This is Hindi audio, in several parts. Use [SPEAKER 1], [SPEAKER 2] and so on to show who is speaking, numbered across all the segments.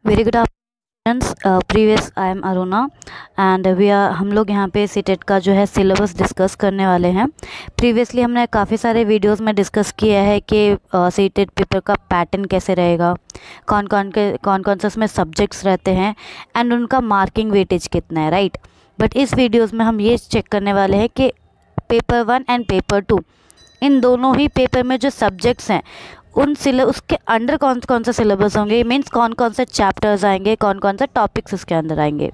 [SPEAKER 1] Very good afternoon previous I am Aruna and हम लोग यहाँ पे सीटेट का जो है सिलेबस डिस्कस करने वाले हैं। प्रीवियसली हमने काफ़ी सारे वीडियोस में डिस्कस किया है कि सीटेट पेपर का पैटर्न कैसे रहेगा, कौन कौन से उसमें सब्जेक्ट्स रहते हैं एंड उनका मार्किंग वेटेज कितना है, राइट। बट इस वीडियोज़ में हम ये चेक करने वाले हैं कि पेपर 1 एंड पेपर 2 इन दोनों ही पेपर में जो सब्जेक्ट्स हैं उसके अंडर कौन कौन से सिलेबस होंगे, मीन्स कौन कौन से चैप्टर्स आएंगे, कौन कौन से टॉपिक्स उसके अंदर आएंगे।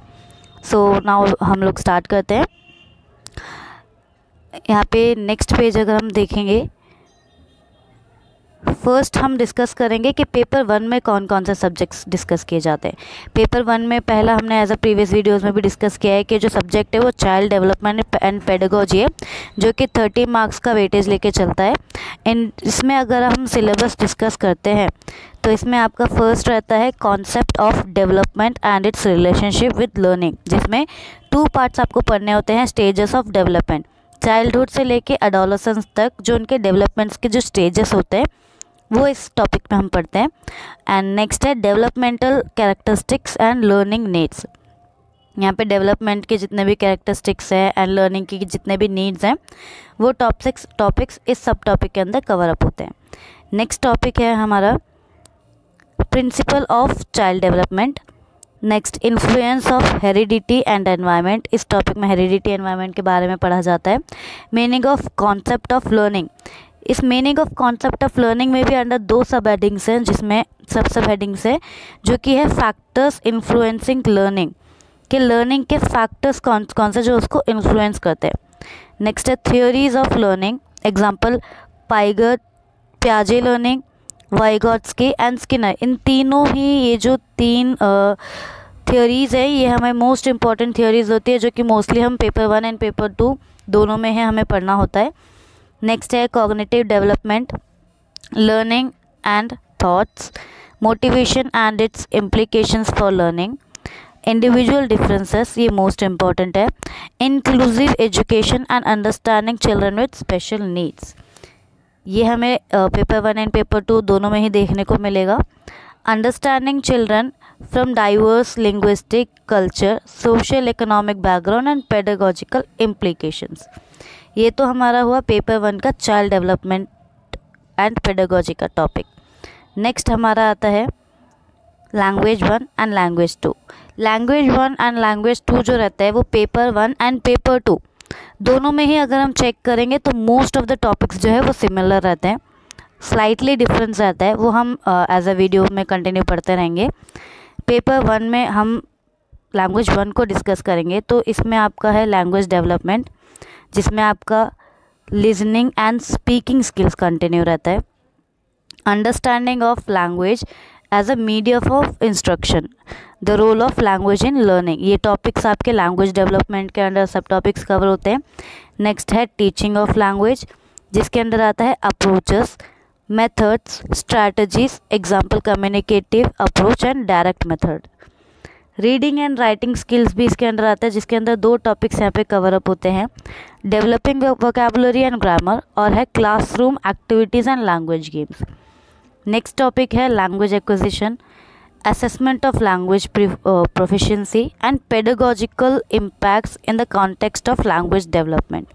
[SPEAKER 1] सो नाउ हम लोग स्टार्ट करते हैं। यहाँ पे नेक्स्ट पेज अगर हम देखेंगे, फर्स्ट हम डिस्कस करेंगे कि पेपर 1 में कौन कौन से सब्जेक्ट्स डिस्कस किए जाते हैं। पेपर 1 में पहला हमने एज अ प्रीवियस वीडियोस में भी डिस्कस किया है कि जो सब्जेक्ट है वो चाइल्ड डेवलपमेंट एंड पेडागोजी है, जो कि 30 मार्क्स का वेटेज लेके चलता है। इसमें अगर हम सिलेबस डिस्कस करते हैं तो इसमें आपका फर्स्ट रहता है concept of development and it's relationship with learning, जिसमें 2 पार्ट्स आपको पढ़ने होते हैं। स्टेजेस ऑफ डेवलपमेंट, चाइल्डहुड से लेके एडोलेसेंस तक जो उनके डेवलपमेंट्स के जो स्टेजेस होते हैं वो इस टॉपिक में हम पढ़ते हैं। एंड नेक्स्ट है developmental characteristics and learning needs. यहाँ पे डेवलपमेंट के जितने भी कैरेक्टरिस्टिक्स हैं एंड लर्निंग की जितने भी नीड्स हैं वो टॉपिक्स इस सब टॉपिक के अंदर कवर अप होते हैं। नेक्स्ट टॉपिक है हमारा principle of child development. Next influence of heredity and environment. इस टॉपिक में हेरिडिटी एनवायरनमेंट के बारे में पढ़ा जाता है। Meaning of concept of learning. इस meaning of concept of learning में भी अंडर 2 सब हेडिंग्स हैं, जिसमें सब हेडिंग्स है जो कि है फैक्टर्स इन्फ्लुएंसिंग लर्निंग, कि लर्निंग के फैक्टर्स कौन से जो उसको इन्फ्लुएंस करते हैं। नेक्स्ट है theories of learning. Example Piaget, प्याजे लर्निंग, वाइगॉट्स्की एंड स्किनर। इन तीनों ही ये जो 3 थियोरीज़ है ये हमें मोस्ट इंपॉर्टेंट थियोरीज होती है, जो कि मोस्टली हम पेपर 1 एंड पेपर 2 दोनों में है हमें पढ़ना होता है। नेक्स्ट है cognitive development, learning and thoughts, motivation and it's implications for learning, individual differences, ये मोस्ट इम्पॉर्टेंट है, inclusive education and understanding children with special needs. ये हमें पेपर 1 एंड पेपर 2 दोनों में ही देखने को मिलेगा। Understanding children from diverse linguistic culture, social economic background and pedagogical implications. ये तो हमारा हुआ पेपर 1 का चाइल्ड डेवलपमेंट एंड पेडागोजी का टॉपिक। नेक्स्ट हमारा आता है language 1 and language 2। Language 1 and language 2 जो रहता है वो पेपर 1 एंड पेपर 2 दोनों में ही अगर हम चेक करेंगे तो मोस्ट ऑफ द टॉपिक्स जो है वो सिमिलर रहते हैं। स्लाइटली डिफरेंस रहता है, वो हम एज अ वीडियो में कंटिन्यू पढ़ते रहेंगे। पेपर 1 में हम लैंग्वेज 1 को डिस्कस करेंगे, तो इसमें आपका है लैंग्वेज डेवलपमेंट, जिसमें आपका listening and speaking skills continue रहता है। Understanding of language as a medium of instruction, the role of language in learning. ये टॉपिक्स आपके लैंग्वेज डेवलपमेंट के अंडर सब टॉपिक्स कवर होते हैं। नेक्स्ट है टीचिंग ऑफ लैंग्वेज, जिसके अंदर आता है approaches, methods, strategies, example communicative approach and direct method. Reading and writing skills भी इसके अंदर आता है, जिसके अंदर 2 टॉपिक्स यहाँ पे कवर अप होते हैं, डेवलपिंग वोकैबुलरी एंड ग्रामर, और है classroom activities and language games. Next topic है language acquisition, assessment of language proficiency and pedagogical impacts in the context of language development.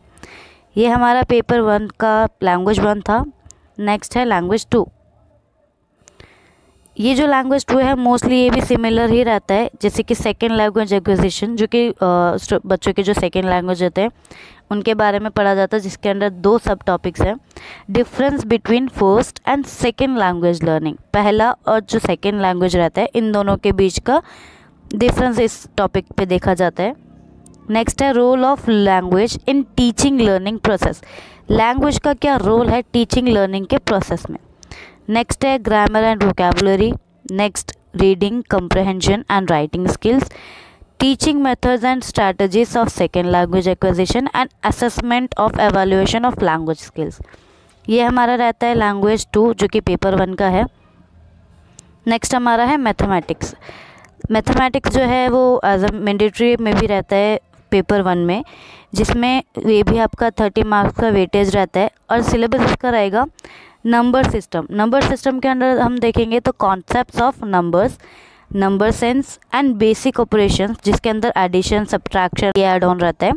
[SPEAKER 1] ये हमारा पेपर 1 का लैंग्वेज 1 था। नेक्स्ट है लैंग्वेज 2। ये जो लैंग्वेज 2 है मोस्टली ये भी सिमिलर ही रहता है, जैसे कि सेकेंड लैंग्वेज एक्विजिशन, जो कि बच्चों के जो सेकेंड लैंग्वेज होते हैं उनके बारे में पढ़ा जाता है, जिसके अंदर 2 सब टॉपिक्स हैं। Difference between first and second language learning, पहला और जो सेकेंड लैंग्वेज रहता है इन दोनों के बीच का डिफरेंस इस टॉपिक पे देखा जाता है। नेक्स्ट है role of language in teaching learning process, language का क्या रोल है टीचिंग लर्निंग के प्रोसेस में। नेक्स्ट है grammar and vocabulary. Next reading comprehension and writing skills, teaching methods and strategies of second language acquisition and assessment of evaluation of language skills. ये हमारा रहता है लैंग्वेज 2 जो कि पेपर 1 का है। नेक्स्ट हमारा है मैथमेटिक्स। मैथमेटिक्स जो है वो एज अ मैंडेटरी में भी रहता है पेपर 1 में, जिसमें ये भी आपका 30 मार्क्स का वेटेज रहता है, और सिलेबस इसका रहेगा नंबर सिस्टम। नंबर सिस्टम के अंदर हम देखेंगे तो concepts of numbers, number sense and basic operations जिसके अंदर एडिशन सब्ट्रैक्शन ये ऐड ऑन रहता है।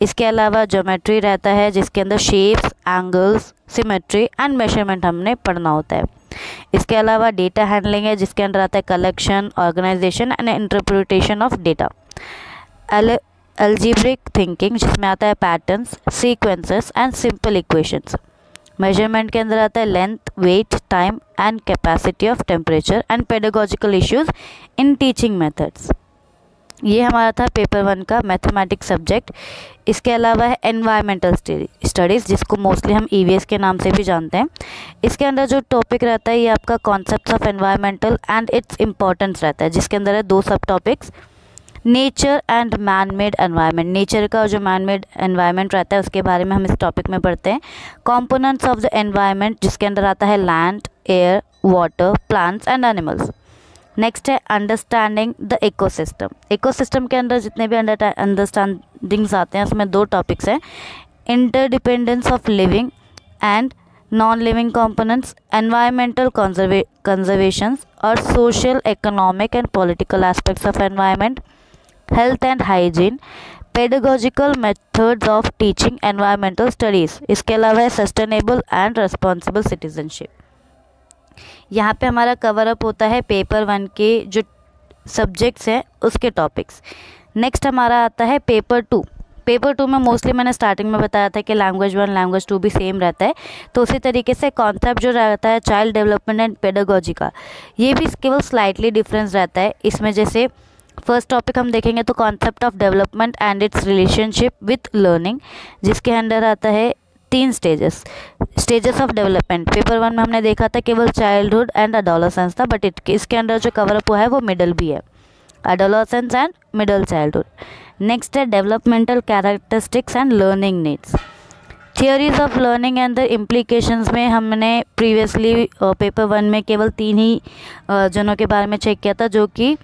[SPEAKER 1] इसके अलावा ज्योमेट्री रहता है जिसके अंदर shapes, angles, symmetry and measurement हमने पढ़ना होता है। इसके अलावा डेटा हैंडलिंग है जिसके अंदर आता है collection, organisation and interpretation of data. Algebraic thinking जिसमें आता है patterns, sequences and simple equations. Measurement के अंदर आता है length, weight, time and capacity of temperature and pedagogical issues in teaching methods. ये हमारा था पेपर 1 का मैथमेटिक्स सब्जेक्ट। इसके अलावा है एनवायरमेंटल स्टडीज़ जिसको मोस्टली हम ईवीएस के नाम से भी जानते हैं। इसके अंदर जो टॉपिक रहता है ये आपका concepts of environmental and its importance रहता है, जिसके अंदर है 2 सब topics, nature and man made environment. Nature का जो मैन मेड एनवायरनमेंट रहता है उसके बारे में हम इस टॉपिक में पढ़ते हैं। कंपोनेंट्स ऑफ द एनवायरनमेंट जिसके अंदर आता है land, air, water, plants and animals. Next है अंडरस्टैंडिंग द इकोसिस्टम। इकोसिस्टम के अंदर जितने भी अंडरस्टैंडिंग्स आते हैं उसमें 2 टॉपिक्स हैं, interdependence of living and non living components, environmental conservation और social, economic and political aspects of environment, health and hygiene, pedagogical methods of teaching environmental studies. इसके अलावा है सस्टेनेबल एंड रिस्पॉन्सिबल सिटीजनशिप। यहाँ पे हमारा कवर अप होता है पेपर 1 के जो सब्जेक्ट्स हैं उसके टॉपिक्स। नेक्स्ट हमारा आता है पेपर 2। पेपर 2 में मोस्टली मैंने स्टार्टिंग में बताया था कि लैंग्वेज 1 लैंग्वेज 2 भी सेम रहता है, तो उसी तरीके से कॉन्सेप्ट जो रहता है चाइल्ड डेवलपमेंट एंड पेडागोजी का, ये भी केवल स्लाइटली डिफरेंस रहता है। इसमें जैसे फर्स्ट टॉपिक हम देखेंगे तो concept of development and it's relationship with learning, जिसके अंडर आता है 3 स्टेजेस ऑफ डेवलपमेंट। पेपर 1 में हमने देखा था केवल चाइल्डहुड एंड एडोलेसेंस था, बट इसके अंदर जो कवर अप हुआ है वो मिडल भी है, adolescence and middle childhood. Next है developmental characteristics and learning needs. Theories of learning and the implications में हमने प्रीवियसली पेपर 1 में केवल 3 ही जनों के बारे में चेक किया था, जो कि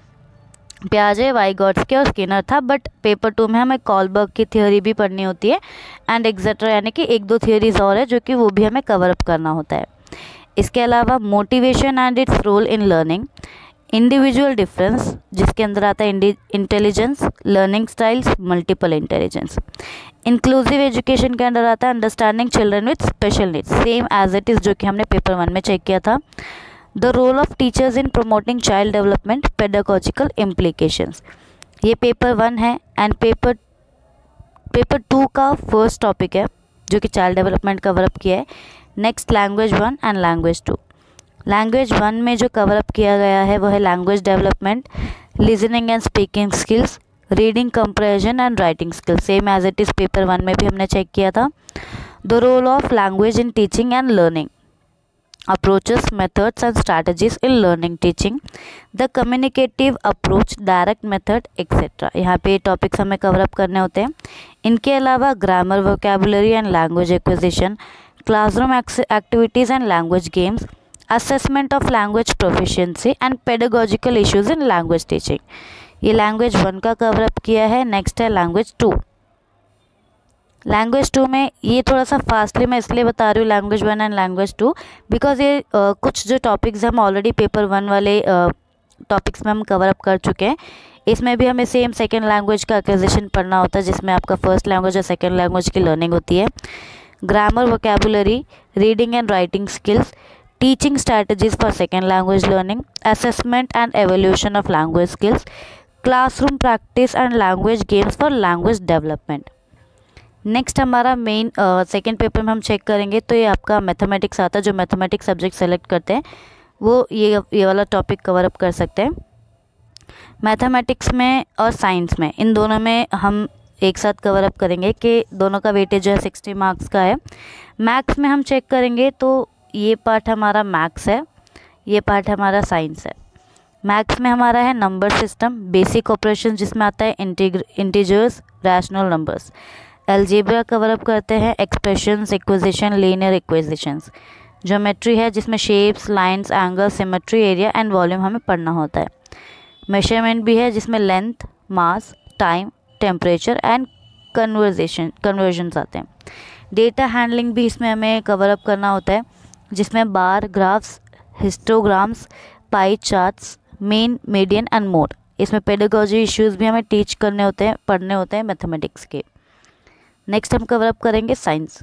[SPEAKER 1] पियाजे, वाइगॉट्स्की और स्किनर था। बट पेपर 2 में हमें कॉलबर्ग की थ्योरी भी पढ़नी होती है एंड एक्सेट्रा, यानी कि 1-2 थियोरीज और है जो कि वो भी हमें कवर अप करना होता है। इसके अलावा motivation and its role in learning, individual difference जिसके अंदर आता है intelligence, learning styles, multiple intelligence. Inclusive education के अंदर आता है understanding children with special needs, same as it is जो कि हमने पेपर 1 में चेक किया था। The role of teachers in promoting child development, pedagogical implications. ये पेपर 1 है एंड पेपर 2 का फर्स्ट टॉपिक है जो कि चाइल्ड डेवलपमेंट कवर अप किया है। Next language 1 and language 2। Language 1 में जो कवर अप किया गया है वो है language development, listening and speaking skills, reading comprehension and writing skills, same as it is paper 1 में भी हमने चेक किया था। The role of language in teaching and learning, approaches, methods and strategies in learning teaching, the communicative approach, direct method etc. यहाँ पे टॉपिक्स हमें कवर अप करने होते हैं। इनके अलावा grammar, vocabulary and language acquisition, classroom activities and language games, assessment of language proficiency and pedagogical issues in language teaching. ये लैंग्वेज 1 का कवर अप किया है। नेक्स्ट है लैंग्वेज 2। लैंग्वेज 2 में ये थोड़ा सा फास्टली मैं इसलिए बता रही हूँ लैंग्वेज 1 एंड लैंग्वेज 2 बिकॉज ये कुछ जो टॉपिक्स हम ऑलरेडी पेपर 1 वाले टॉपिक्स में हम कवर अप कर चुके हैं। इसमें भी हमें सेम सेकेंड लैंग्वेज का एक्विजिशन पढ़ना होता है, जिसमें आपका फर्स्ट लैंग्वेज और सेकेंड लैंग्वेज की लर्निंग होती है। Grammar, vocabulary, reading and writing skills, teaching strategies for second language learning, assessment and evolution of language skills, classroom practice and language games for language development. Next हमारा मेन सेकेंड पेपर में हम चेक करेंगे तो ये आपका मैथमेटिक्स आता है। जो मैथमेटिक्स सब्जेक्ट सेलेक्ट करते हैं वो ये वाला टॉपिक कवर अप कर सकते हैं। मैथमेटिक्स में और साइंस में, इन दोनों में हम एक साथ कवर अप करेंगे कि दोनों का वेटेज जो है 60 मार्क्स का है। मैथ्स में हम चेक करेंगे तो ये पार्ट हमारा मैथ्स है, ये पार्ट हमारा साइंस है। मैथ्स में हमारा है नंबर सिस्टम, बेसिक ऑपरेशन जिसमें आता है integers, rational numbers. Algebra cover up करते हैं, expressions, equation, linear equations. Geometry है जिसमें shapes, lines, angle, symmetry, area and volume हमें पढ़ना होता है। मेजरमेंट भी है जिसमें length, mass, time, temperature and convergence आते हैं। डेटा हैंडलिंग भी इसमें हमें कवर अप करना होता है जिसमें bar, graphs, histograms, pie charts, mean, median and mode. इसमें पेडागोजी इश्यूज भी हमें टीच करने होते हैं, पढ़ने होते हैं मैथमेटिक्स के। नेक्स्ट हम कवर अप करेंगे साइंस।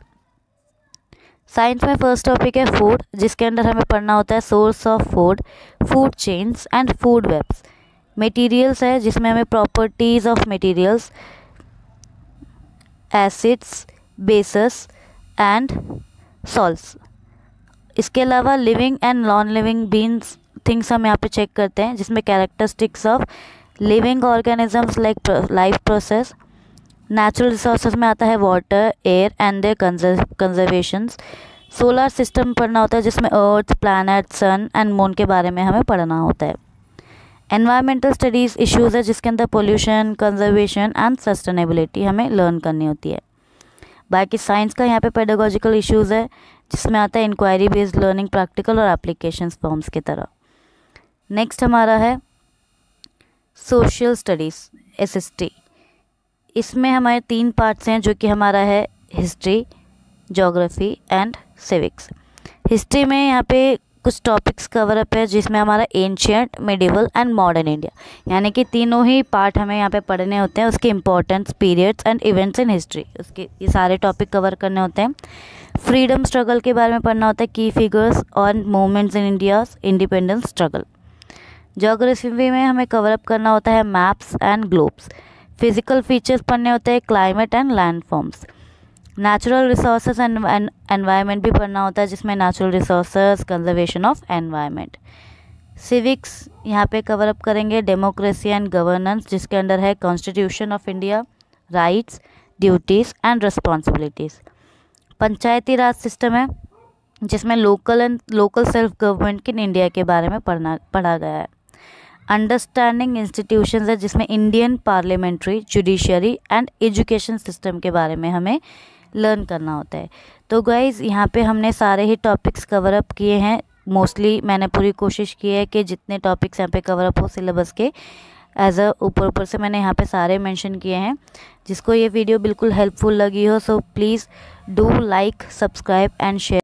[SPEAKER 1] साइंस में फर्स्ट टॉपिक है फूड, जिसके अंदर हमें पढ़ना होता है source of food, food chains and food webs. Materials है, जिसमें हमें properties of materials, acids, bases and salts. इसके अलावा living and non living beings things हम यहाँ पे चेक करते हैं, जिसमें characteristics of living organisms like life process. Natural resources में आता है water, air and there conservations. Solar system पढ़ना होता है, जिसमें अर्थ, प्लैनेट, सन एंड मून के बारे में हमें पढ़ना होता है। एनवायरमेंटल स्टडीज़ इश्यूज़ है, जिसके अंदर पोल्यूशन, कंजर्वेशन एंड सस्टेनेबिलिटी हमें लर्न करनी होती है। बाकी साइंस का यहाँ पे पेडागोजिकल इश्यूज़ है, जिसमें आता है इंक्वायरी बेस्ड लर्निंग, प्रैक्टिकल और एप्लीकेशंस फॉर्म्स की तरह। नेक्स्ट हमारा है सोशल स्टडीज़, SST। इसमें हमारे 3 पार्ट्स हैं, जो कि हमारा है history, geography and civics. History में यहाँ पे कुछ टॉपिक्स कवर अप है, जिसमें हमारा ancient, medieval and modern India, यानी कि तीनों ही पार्ट हमें यहाँ पे पढ़ने होते हैं। उसके importance, periods and events in history, उसके ये सारे टॉपिक कवर करने होते हैं। फ्रीडम स्ट्रगल के बारे में पढ़ना होता है, की फिगर्स और movements in India's independence struggle. Geography में हमें कवर अप करना होता है maps and globes. Physical features पढ़ने होते हैं, climate and land forms. Natural resources and environment भी पढ़ना होता है, जिसमें natural resources, conservation of environment. Civics यहाँ पे कवर अप करेंगे डेमोक्रेसी एंड गवर्नेंस, जिसके अंडर है constitution of India, rights, duties and responsibilities. Panchayati Raj system है, जिसमें local self government in India के बारे में पढ़ा गया है। अंडरस्टैंडिंग इंस्टीट्यूशंस है, जिसमें Indian parliamentary, judiciary and education system के बारे में हमें लर्न करना होता है। तो गाइज़ यहाँ पे हमने सारे ही टॉपिक्स कवर अप किए हैं। मोस्टली मैंने पूरी कोशिश की है कि जितने टॉपिक्स यहाँ पे कवर अप हो सिलेबस के, एज अ ऊपर से मैंने यहाँ पे सारे मेंशन किए हैं। जिसको ये वीडियो बिल्कुल हेल्पफुल लगी हो, so please do like, subscribe and share.